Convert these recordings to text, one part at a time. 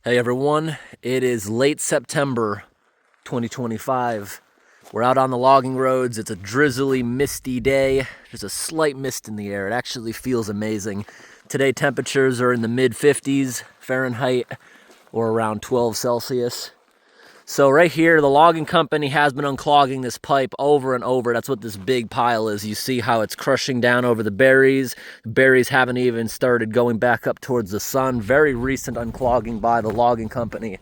Hey everyone, it is late September 2025. We're out on the logging roads. It's a drizzly, misty day. There's a slight mist in the air. It actually feels amazing. Today temperatures are in the mid 50s Fahrenheit or around 12 Celsius. So right here, the logging company has been unclogging this pipe over and over. That's what this big pile is. You see how it's crushing down over the berries. The berries haven't even started going back up towards the sun. Very recent unclogging by the logging company.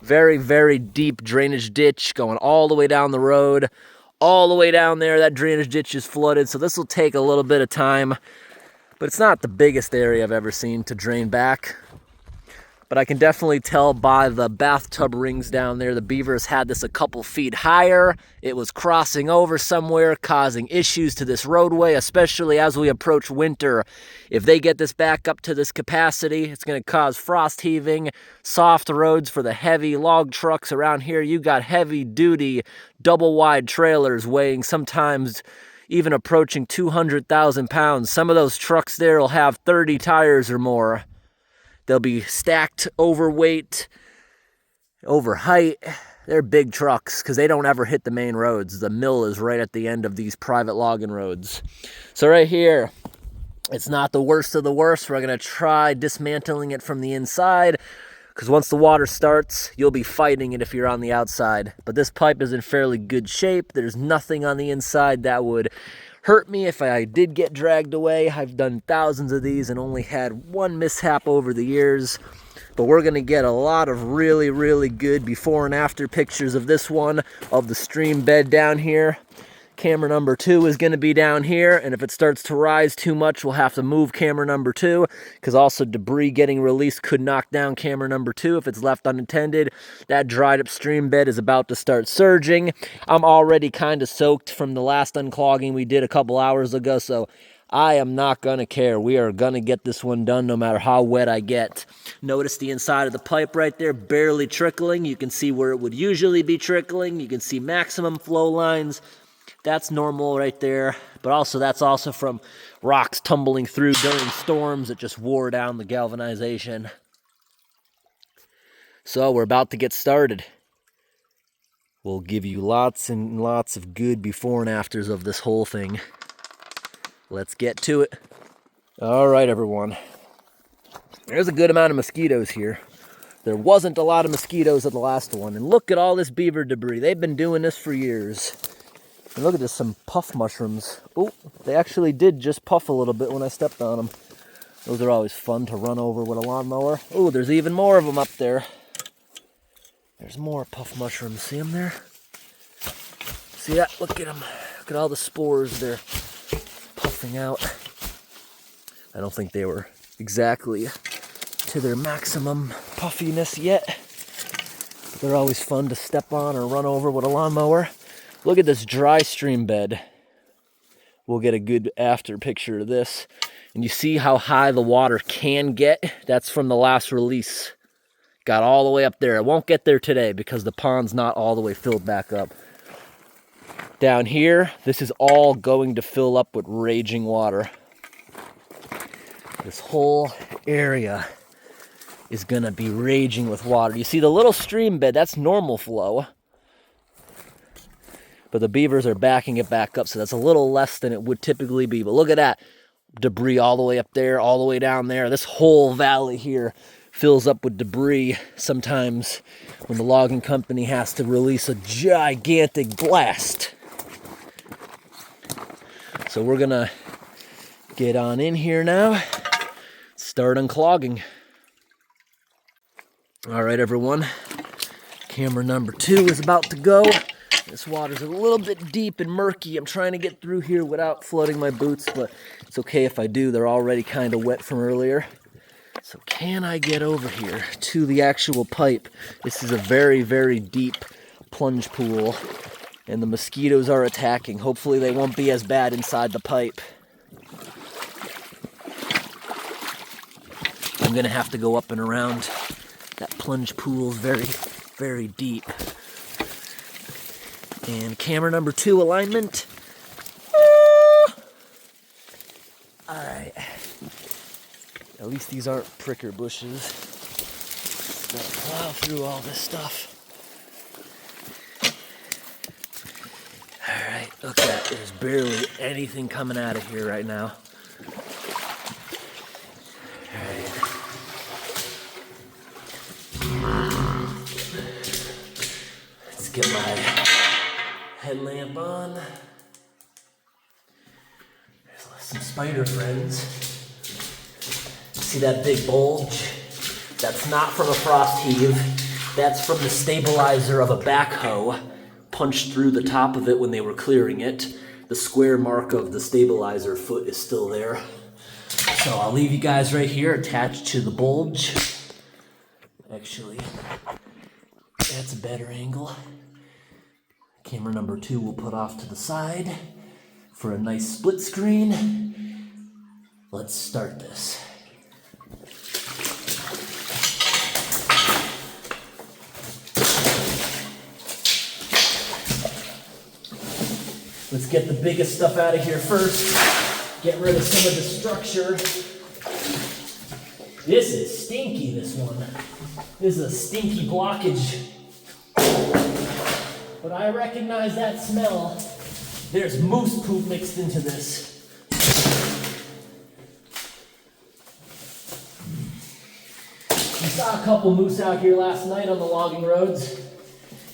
Very, very deep drainage ditch going all the way down the road. All the way down there, that drainage ditch is flooded. So this will take a little bit of time, but it's not the biggest area I've ever seen to drain back. But I can definitely tell by the bathtub rings down there, the beavers had this a couple feet higher. It was crossing over somewhere, causing issues to this roadway, especially as we approach winter. If they get this back up to this capacity, it's going to cause frost heaving, soft roads for the heavy log trucks around here. You got heavy duty, double wide trailers weighing sometimes even approaching 200,000 pounds. Some of those trucks there will have 30 tires or more. They'll be stacked overweight, over height. They're big trucks because they don't ever hit the main roads. The mill is right at the end of these private logging roads. So right here, it's not the worst of the worst. We're going to try dismantling it from the inside because once the water starts, you'll be fighting it if you're on the outside. But this pipe is in fairly good shape. There's nothing on the inside that would hurt me if I did get dragged away. I've done thousands of these and only had one mishap over the years. But we're going to get a lot of really, really good before and after pictures of this one, of the stream bed down here. Camera number 2 is going to be down here, and if it starts to rise too much, we'll have to move camera number 2, because also debris getting released could knock down camera number 2 if it's left unattended. That dried up stream bed is about to start surging. I'm already kind of soaked from the last unclogging we did a couple hours ago, so I am not going to care. We are going to get this one done no matter how wet I get. Notice the inside of the pipe right there, barely trickling. You can see where it would usually be trickling. You can see maximum flow lines. That's normal right there, but also that's also from rocks tumbling through during storms that just wore down the galvanization. So we're about to get started. We'll give you lots and lots of good before and afters of this whole thing. Let's get to it. All right, everyone. There's a good amount of mosquitoes here. There wasn't a lot of mosquitoes at the last one, and look at all this beaver debris. They've been doing this for years. And look at this, some puff mushrooms. Oh, they actually did just puff a little bit when I stepped on them. Those are always fun to run over with a lawnmower. Oh, there's even more of them up there. There's more puff mushrooms. See them there? See that? Look at them. Look at all the spores they're puffing out. I don't think they were exactly to their maximum puffiness yet. But they're always fun to step on or run over with a lawnmower. Look at this dry stream bed. We'll get a good after picture of this. And you see how high the water can get? That's from the last release. Got all the way up there. It won't get there today because the pond's not all the way filled back up. Down here, this is all going to fill up with raging water. This whole area is going to be raging with water. You see the little stream bed, that's normal flow. But the beavers are backing it back up, so that's a little less than it would typically be. But look at that debris all the way up there, all the way down there. This whole valley here fills up with debris sometimes when the logging company has to release a gigantic blast. So we're going to get on in here now, start unclogging. All right, everyone. Camera number 2 is about to go. This water's a little bit deep and murky. I'm trying to get through here without flooding my boots, but it's okay if I do. They're already kind of wet from earlier. So can I get over here to the actual pipe? This is a very, very deep plunge pool, and the mosquitoes are attacking. Hopefully they won't be as bad inside the pipe. I'm going to have to go up and around. That plunge pool is very, very deep. And camera number 2 alignment. Alright. At least these aren't pricker bushes. Plow through all this stuff. All right, look at that. There's barely anything coming out of here right now. All right. Let's get my headlamp on. There's some spider friends. See that big bulge? That's not from a frost heave. That's from the stabilizer of a backhoe punched through the top of it when they were clearing it. The square mark of the stabilizer foot is still there. So I'll leave you guys right here attached to the bulge. Actually, that's a better angle. Camera number 2 we'll put off to the side for a nice split screen. Let's start this. Let's get the biggest stuff out of here first. Get rid of some of the structure. This is stinky, this one. This is a stinky blockage. But I recognize that smell. There's moose poop mixed into this. We saw a couple moose out here last night on the logging roads.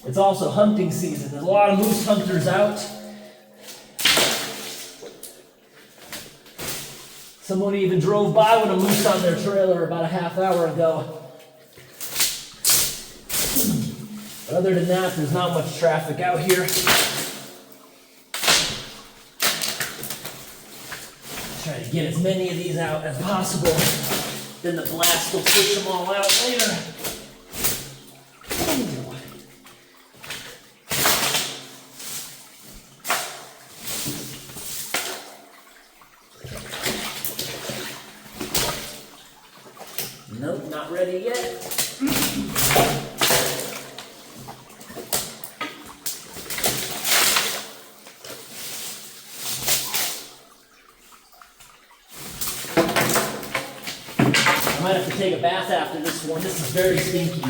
It's also hunting season. There's a lot of moose hunters out. Someone even drove by with a moose on their trailer about a half hour ago. But other than that, there's not much traffic out here. Try to get as many of these out as possible. Then the blast will push them all out later. Nope, not ready yet. I might have to take a bath after this one. This is very stinky.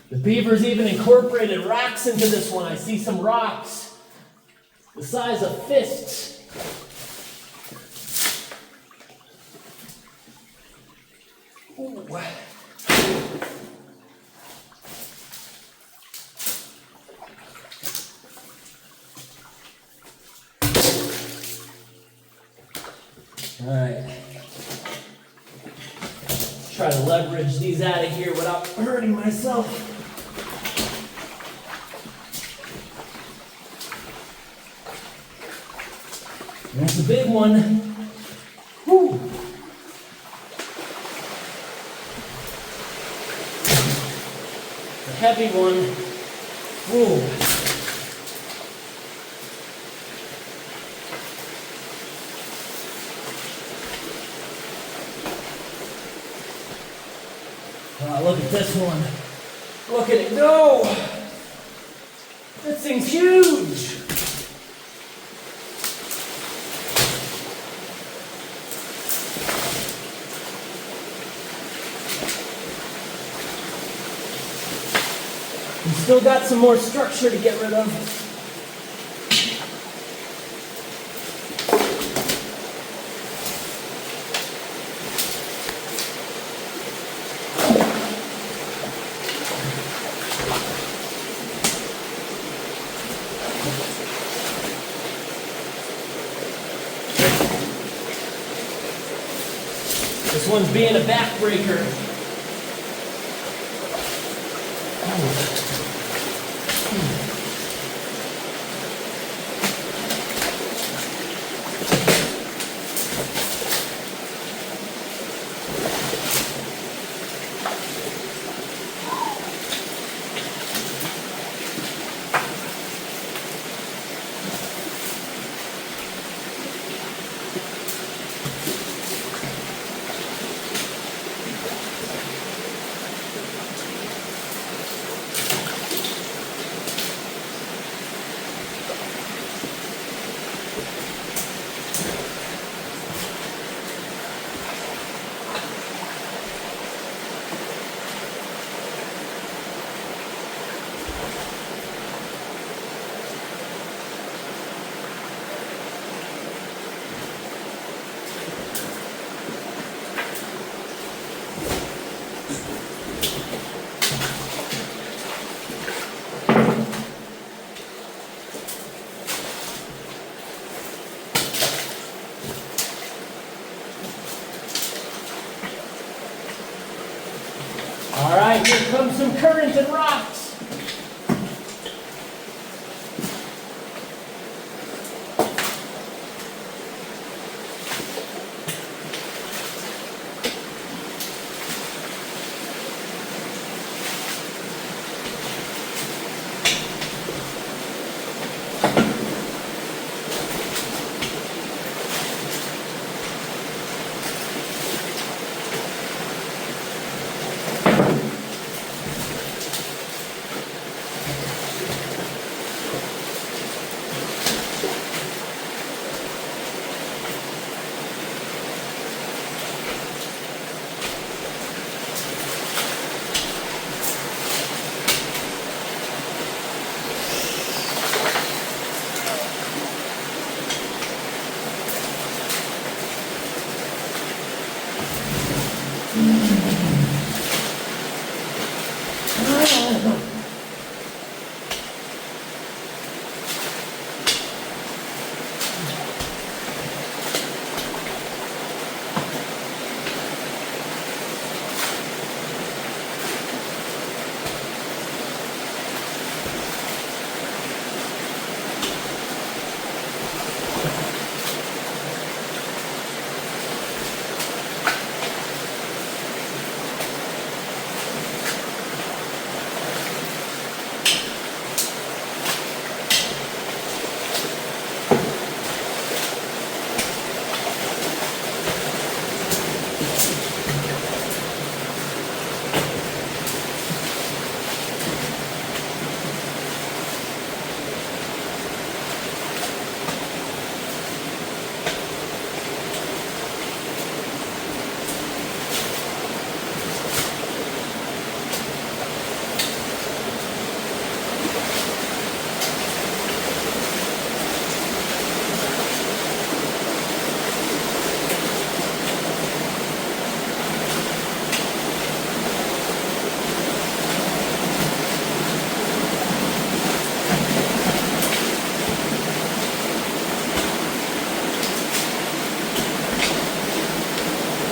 The beavers even incorporated rocks into this one. I see some rocks the size of fists. Ooh. All right. Try to leverage these out of here without hurting myself. That's a big one. Whew. The heavy one. Whew. Wow, look at this one. Look at it go. That thing's huge. Still got some more structure to get rid of. This one's being a backbreaker. right, here comes some current and rocks.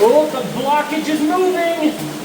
Oh, the blockage is moving!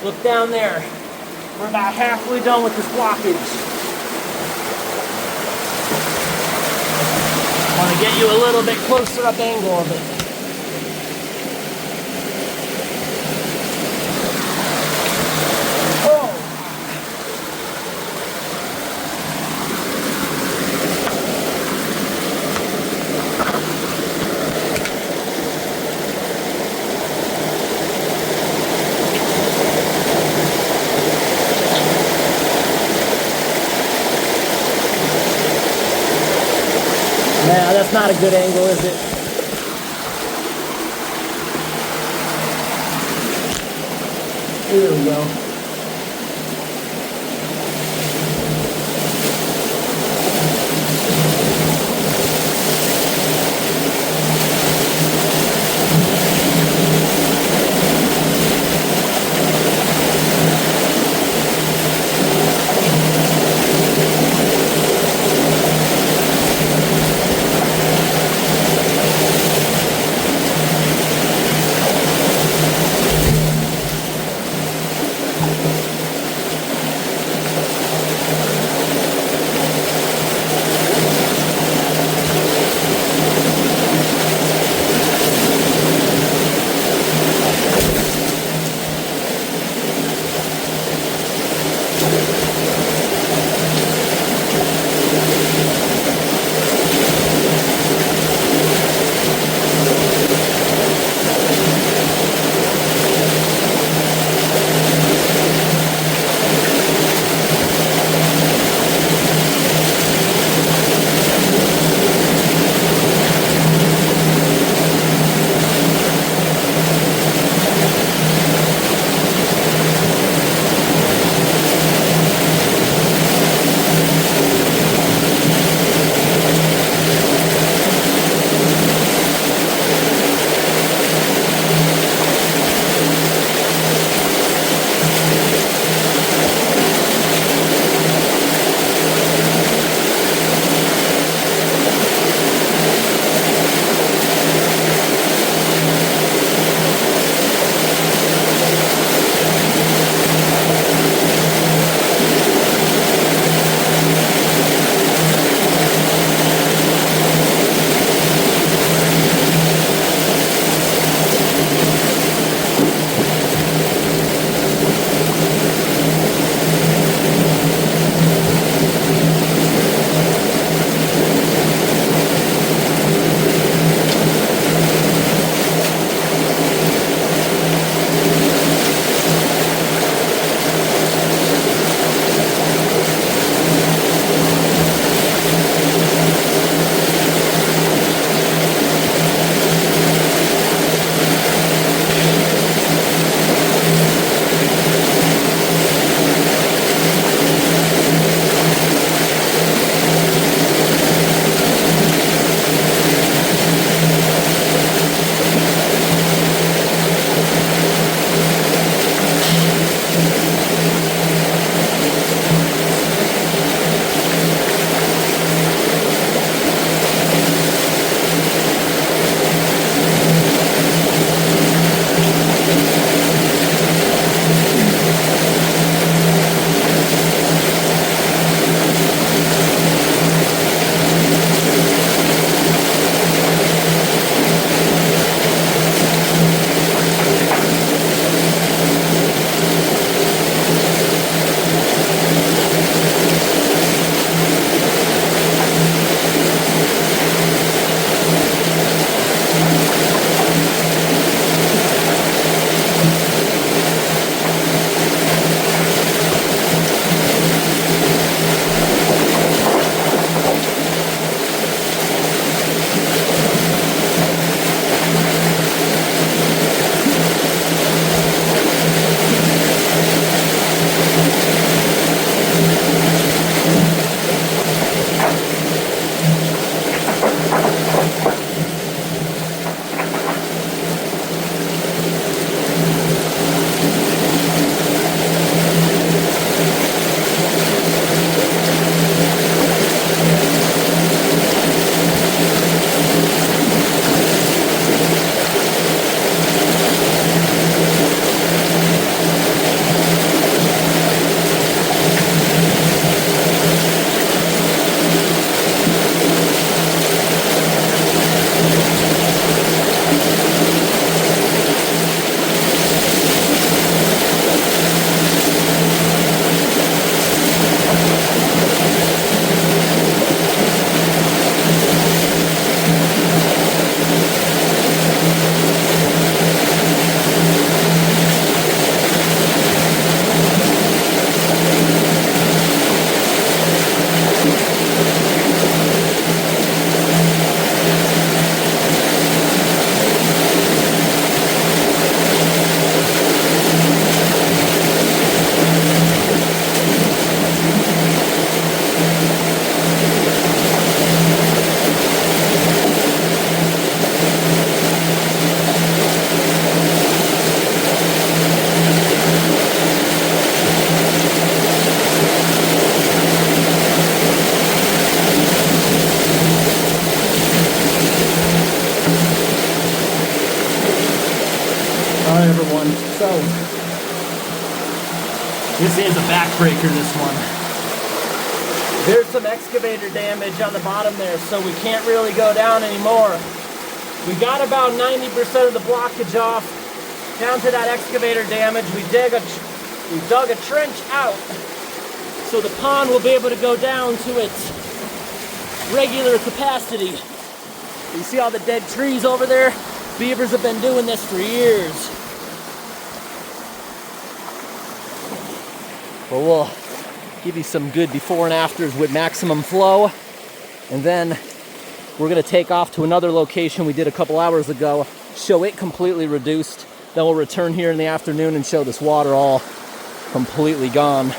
Look down there. We're about halfway done with this blockage. I want to get you a little bit closer up angle of it. Nah, that's not a good angle, is it? There we go. This is a backbreaker, this one. There's some excavator damage on the bottom there, so we can't really go down anymore. We got about 90% of the blockage off down to that excavator damage. We dug a trench out so the pond will be able to go down to its regular capacity. You see all the dead trees over there? Beavers have been doing this for years. But we'll give you some good before and afters with maximum flow. And then we're gonna take off to another location we did a couple hours ago, show it completely reduced. Then we'll return here in the afternoon and show this water all completely gone.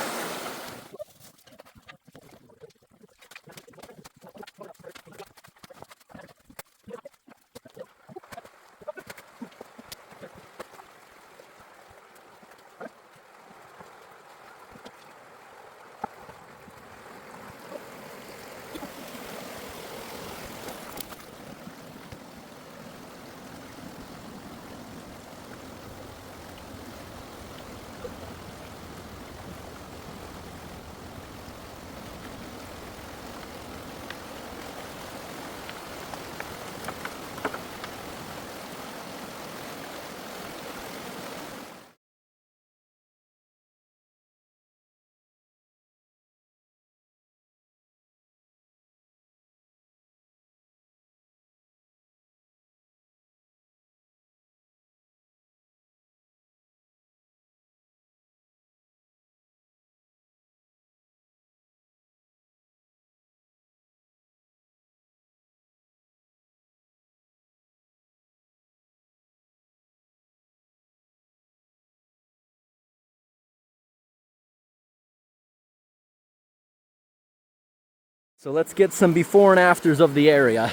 So let's get some before and afters of the area.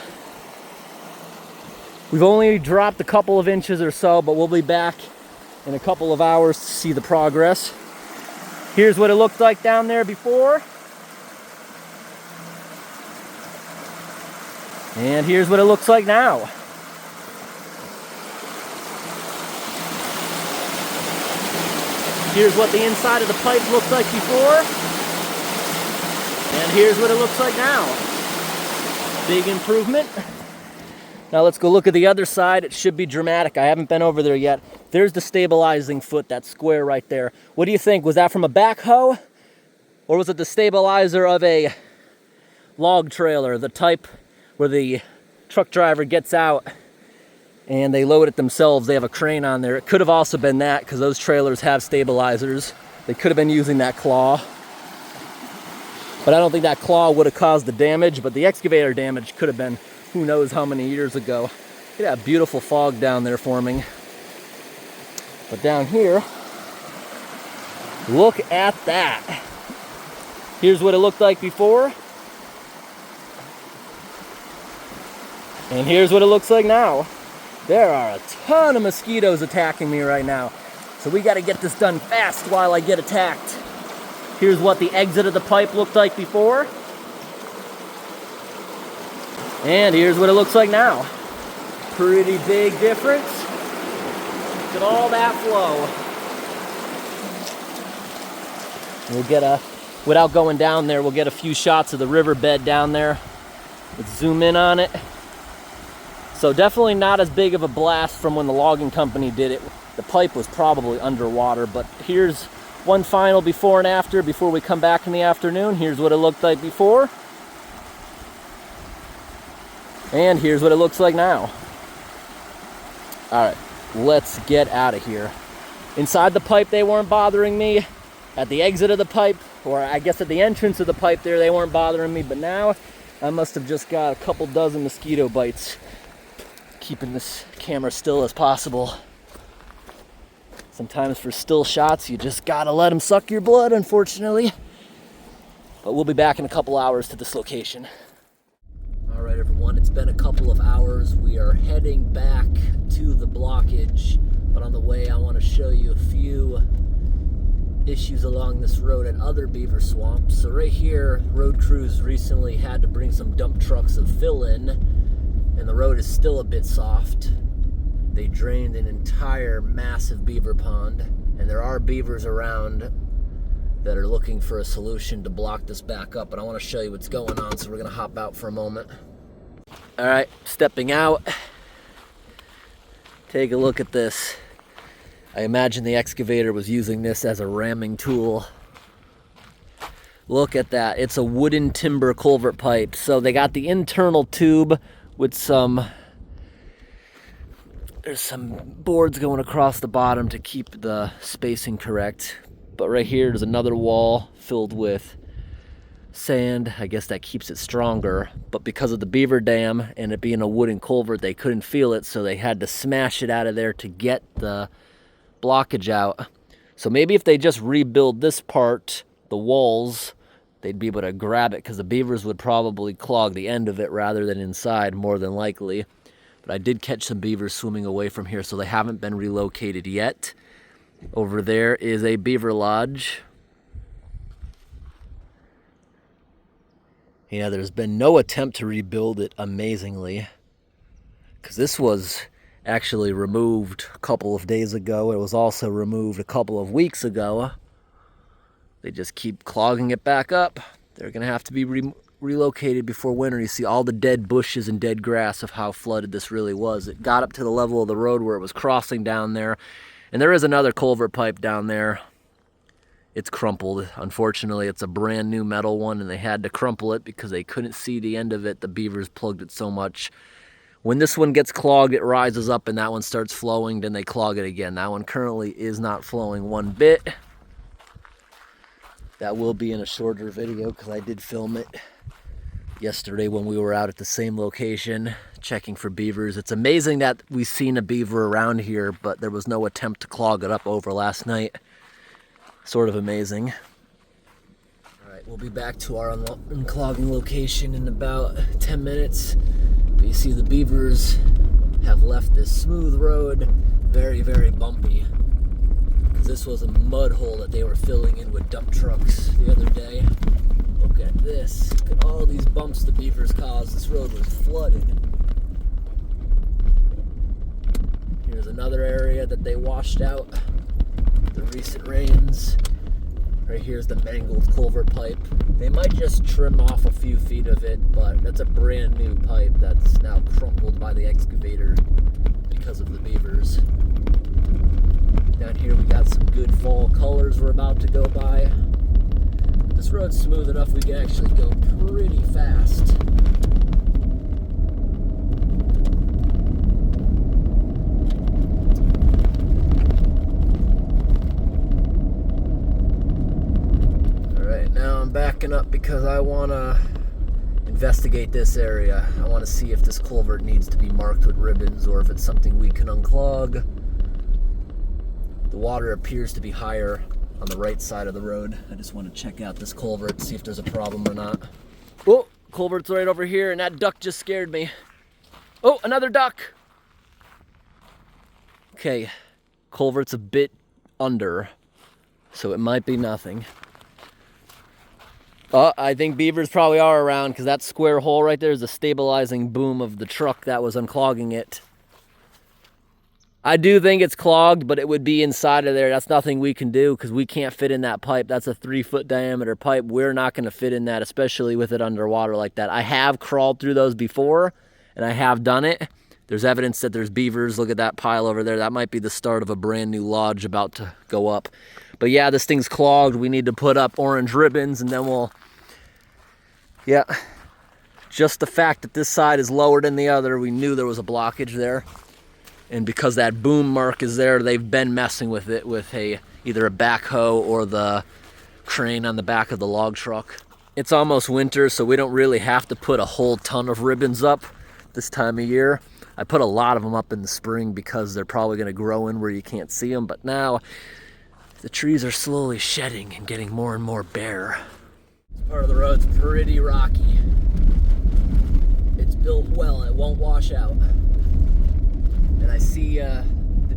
We've only dropped a couple of inches or so, but we'll be back in a couple of hours to see the progress. Here's what it looked like down there before. And here's what it looks like now. Here's what the inside of the pipe looked like before. And here's what it looks like now. Big improvement. Now let's go look at the other side. It should be dramatic. I haven't been over there yet. There's the stabilizing foot, that square right there. What do you think? Was that from a backhoe? Or was it the stabilizer of a log trailer, the type where the truck driver gets out and they load it themselves? They have a crane on there. It could have also been that, because those trailers have stabilizers. They could have been using that claw. But I don't think that claw would have caused the damage, but the excavator damage could have been who knows how many years ago. Look at that beautiful fog down there forming. But down here, look at that. Here's what it looked like before. And here's what it looks like now. There are a ton of mosquitoes attacking me right now. So we gotta get this done fast while I get attacked. Here's what the exit of the pipe looked like before. And here's what it looks like now. Pretty big difference. Look at all that flow. We'll get without going down there, we'll get a few shots of the riverbed down there. Let's zoom in on it. So definitely not as big of a blast from when the logging company did it. The pipe was probably underwater, but here's one final before and after before we come back in the afternoon. Here's what it looked like before. And here's what it looks like now. All right, let's get out of here. Inside the pipe, they weren't bothering me. At the exit of the pipe, or I guess at the entrance of the pipe there, they weren't bothering me. But now, I must have just got a couple dozen mosquito bites. Keeping this camera still as possible. Sometimes for still shots, you just gotta let them suck your blood, unfortunately. But we'll be back in a couple hours to this location. All right, everyone, it's been a couple of hours. We are heading back to the blockage, but on the way, I want to show you a few issues along this road at other beaver swamps. So right here, road crews recently had to bring some dump trucks of fill in, and the road is still a bit soft. They drained an entire massive beaver pond, and there are beavers around that are looking for a solution to block this back up, but I want to show you what's going on, so we're going to hop out for a moment. All right, stepping out. Take a look at this. I imagine the excavator was using this as a ramming tool. Look at that. It's a wooden timber culvert pipe. So they got the internal tube with there's some boards going across the bottom to keep the spacing correct. But right here, there's another wall filled with sand. I guess that keeps it stronger. But because of the beaver dam and it being a wooden culvert, they couldn't feel it, so they had to smash it out of there to get the blockage out. So maybe if they just rebuild this part, the walls, they'd be able to grab it, because the beavers would probably clog the end of it rather than inside, more than likely. But I did catch some beavers swimming away from here, so they haven't been relocated yet. Over there is a beaver lodge. Yeah, there's been no attempt to rebuild it, amazingly, because this was actually removed a couple of days ago. It was also removed a couple of weeks ago. They just keep clogging it back up. They're going to have to be relocated before winter. You see all the dead bushes and dead grass of how flooded this really was. It got up to the level of the road where it was crossing down there. And there is another culvert pipe down there. It's crumpled. Unfortunately, it's a brand new metal one, and they had to crumple it because they couldn't see the end of it. The beavers plugged it so much. When this one gets clogged, it rises up and that one starts flowing, then they clog it again. That one currently is not flowing one bit. That will be in a shorter video because I did film it yesterday when we were out at the same location checking for beavers. It's amazing that we've seen a beaver around here, but there was no attempt to clog it up over last night. Sort of amazing. All right, we'll be back to our unclogging location in about 10 minutes. But you see the beavers have left this smooth road, very, very bumpy. Because this was a mud hole that they were filling in with dump trucks the other day. Look at this. Look at all these bumps the beavers caused. This road was flooded. Here's another area that they washed out. The recent rains. Right here's the mangled culvert pipe. They might just trim off a few feet of it, but that's a brand new pipe that's now crumpled by the excavator because of the beavers. Down here we got some good fall colors we're about to go by. This road's smooth enough we can actually go pretty fast. Now I'm backing up because I want to investigate this area. I want to see if this culvert needs to be marked with ribbons or if it's something we can unclog. The water appears to be higher on the right side of the road. I just want to check out this culvert, see if there's a problem or not. Oh, culvert's right over here, and that duck just scared me. Oh, another duck. Okay, culvert's a bit under, so it might be nothing. Oh, I think beavers probably are around, because that square hole right there is the stabilizing boom of the truck that was unclogging it. I do think it's clogged, but it would be inside of there. That's nothing we can do because we can't fit in that pipe. That's a 3-foot diameter pipe. We're not going to fit in that, especially with it underwater like that. I have crawled through those before, and I have done it. There's evidence that there's beavers. Look at that pile over there. That might be the start of a brand new lodge about to go up. But yeah, this thing's clogged. We need to put up orange ribbons, and then we'll... Yeah, just the fact that this side is lower than the other, we knew there was a blockage there. And because that boom mark is there, they've been messing with it with either a backhoe or the crane on the back of the log truck. It's almost winter, so we don't really have to put a whole ton of ribbons up this time of year. I put a lot of them up in the spring because they're probably going to grow in where you can't see them. But now the trees are slowly shedding and getting more and more bare. This part of the road's pretty rocky. It's built well, it won't wash out. And I see the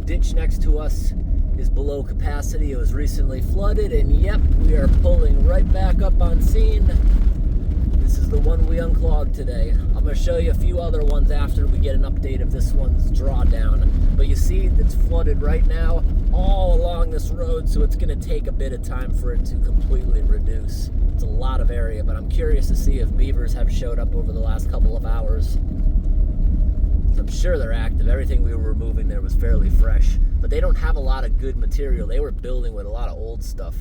ditch next to us is below capacity. It was recently flooded, and yep, we are pulling right back up on scene. This is the one we unclogged today. I'm going to show you a few other ones after we get an update of this one's drawdown. But you see, it's flooded right now. all along this road, so it's gonna take a bit of time for it to completely reduce. It's a lot of area, but I'm curious to see if beavers have showed up over the last couple of hours. I'm sure they're active. Everything we were removing there was fairly fresh, but they don't have a lot of good material. They were building with a lot of old stuff,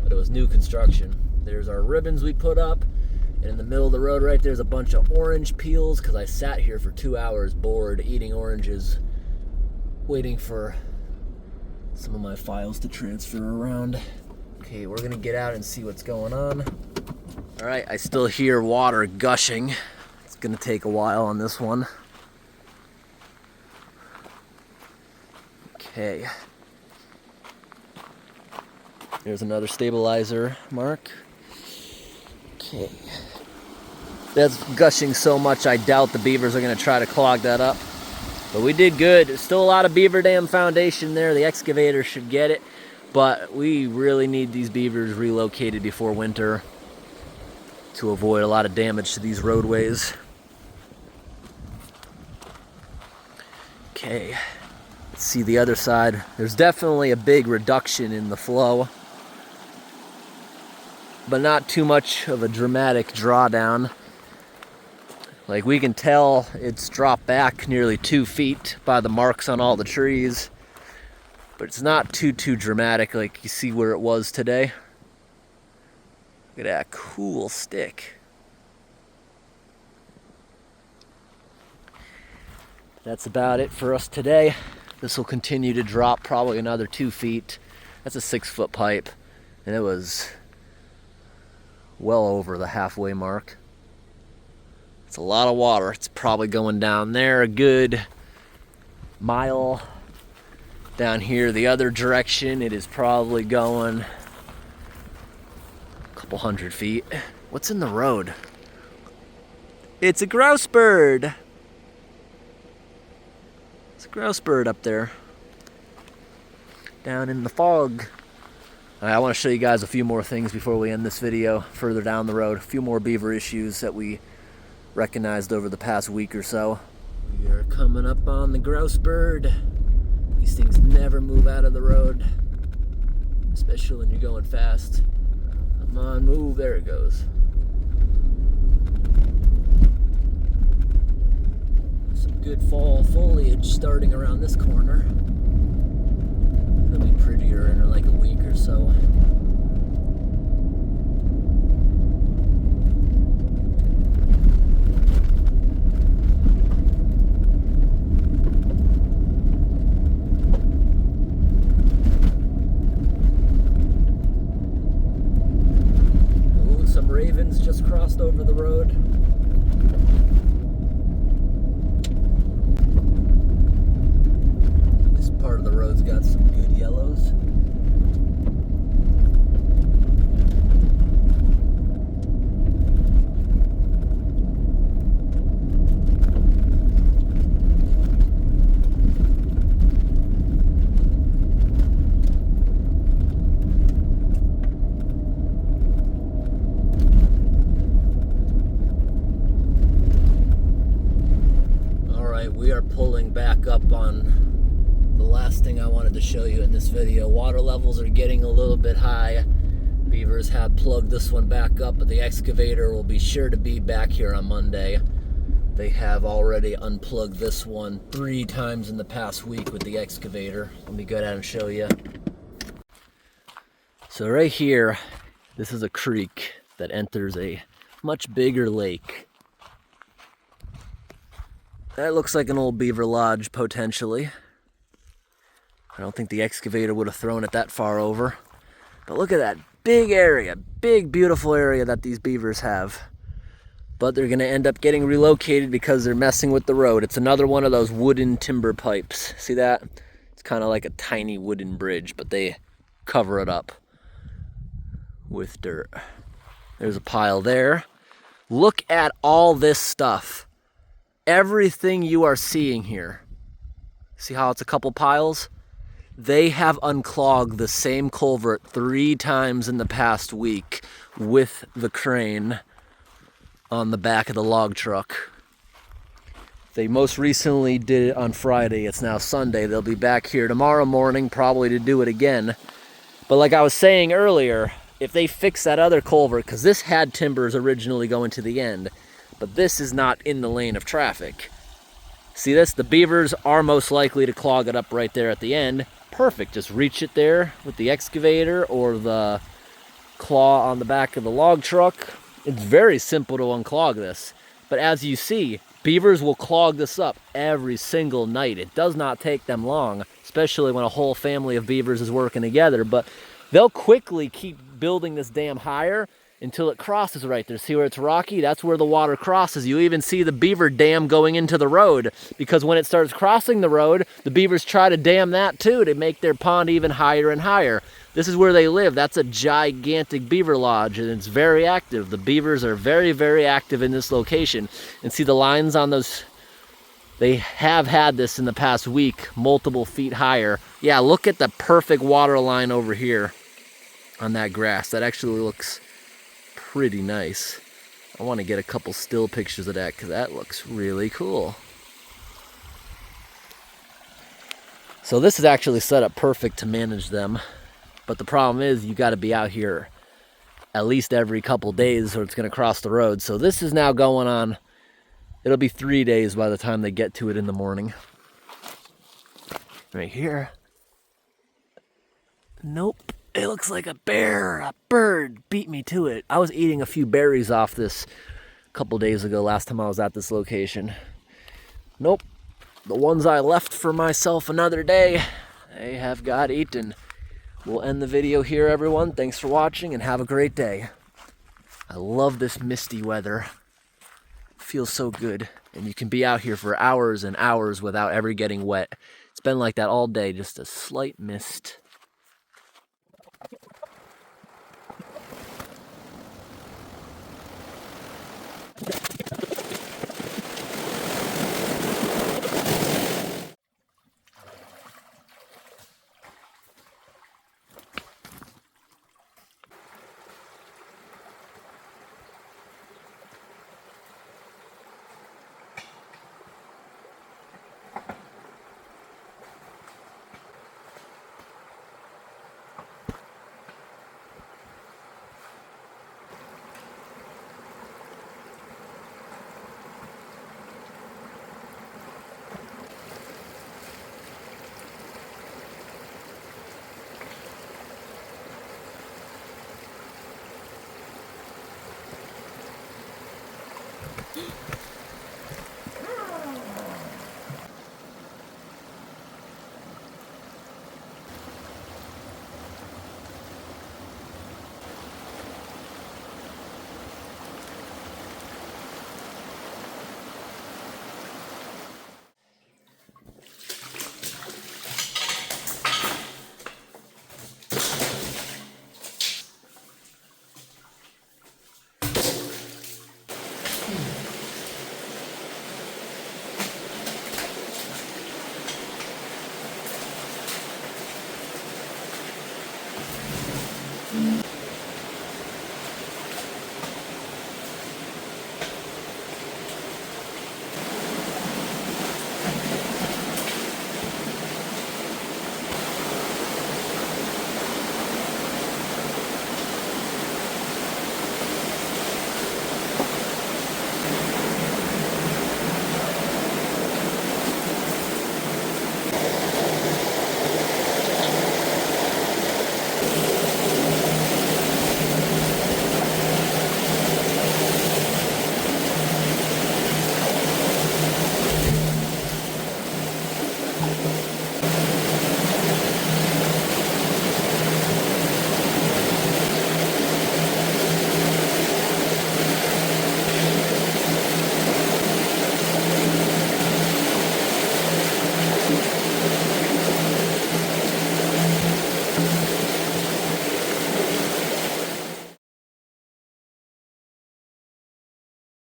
but it was new construction. There's our ribbons we put up, and in the middle of the road right there's a bunch of orange peels, because I sat here for 2 hours bored eating oranges, waiting for some of my files to transfer around. Okay, we're gonna get out and see what's going on. All right, I still hear water gushing. It's gonna take a while on this one. Okay. There's another stabilizer mark. Okay. That's gushing so much I doubt the beavers are gonna try to clog that up. But we did good. There's still a lot of beaver dam foundation there. The excavator should get it. But we really need these beavers relocated before winter to avoid a lot of damage to these roadways. Okay. Let's see the other side. There's definitely a big reduction in the flow, but not too much of a dramatic drawdown. Like, we can tell it's dropped back nearly 2 feet by the marks on all the trees, but it's not too dramatic like you see where it was today. Look at that cool stick. That's about it for us today. This will continue to drop probably another 2 feet. That's a 6-foot pipe, and it was well over the halfway mark. It's a lot of water. It's probably going down there a good mile. Down here the other direction, it is probably going a couple 100 feet. What's in the road? It's a grouse bird. Grouse bird up there down in the fog. I want to show you guys a few more things before we end this video. Further down the road, a few more beaver issues that we recognized over the past week or so. We are coming up on the grouse bird. These things never move out of the road, especially when you're going fast. Come on, move. There it goes. Good fall foliage starting around this corner. It'll be prettier in like a week or so. Ooh, some ravens just crossed over the road. Part of the road's got some good yellows. All right, we are pulling back up on the last thing I wanted to show you in this video. Water levels are getting a little bit high. Beavers have plugged this one back up, but the excavator will be sure to be back here on Monday. They have already unplugged this one 3 times in the past week with the excavator. Let me go down and show you. So right here, this is a creek that enters a much bigger lake. That looks like an old beaver lodge, potentially. I don't think the excavator would have thrown it that far over. But look at that big area, big beautiful area that these beavers have. But they're gonna end up getting relocated because they're messing with the road. It's another one of those wooden timber pipes. See that? It's kind of like a tiny wooden bridge, but they cover it up with dirt. There's a pile there. Look at all this stuff. Everything you are seeing here. See how it's a couple piles? They have unclogged the same culvert 3 times in the past week with the crane on the back of the log truck. They most recently did it on Friday. It's now Sunday. They'll be back here tomorrow morning probably to do it again. But like I was saying earlier, if they fix that other culvert, because this had timbers originally going to the end, but this is not in the lane of traffic. See this? The beavers are most likely to clog it up right there at the end. Perfect, just reach it there with the excavator or the claw on the back of the log truck. It's very simple to unclog this. But as you see, beavers will clog this up every single night. It does not take them long, especially when a whole family of beavers is working together. But they'll quickly keep building this dam higher until it crosses right there. See where it's rocky? That's where the water crosses. You even see the beaver dam going into the road, because when it starts crossing the road, the beavers try to dam that too to make their pond even higher and higher. This is where they live. That's a gigantic beaver lodge, and it's very active. The beavers are very, very active in this location. And see the lines on those? They have had this in the past week, multiple feet higher. Yeah, look at the perfect water line over here on that grass. That actually looks pretty nice. I want to get a couple still pictures of that because that looks really cool. So this is actually set up perfect to manage them. But the problem is you got to be out here at least every couple days or it's going to cross the road. So this is now going on, it'll be 3 days by the time they get to it in the morning. Right here. Nope. It looks like a bear, a bird beat me to it. I was eating a few berries off this a couple days ago, last time I was at this location. Nope. The ones I left for myself another day, they have got eaten. We'll end the video here, everyone. Thanks for watching and have a great day. I love this misty weather. Feels so good. And you can be out here for hours and hours without ever getting wet. It's been like that all day, just a slight mist.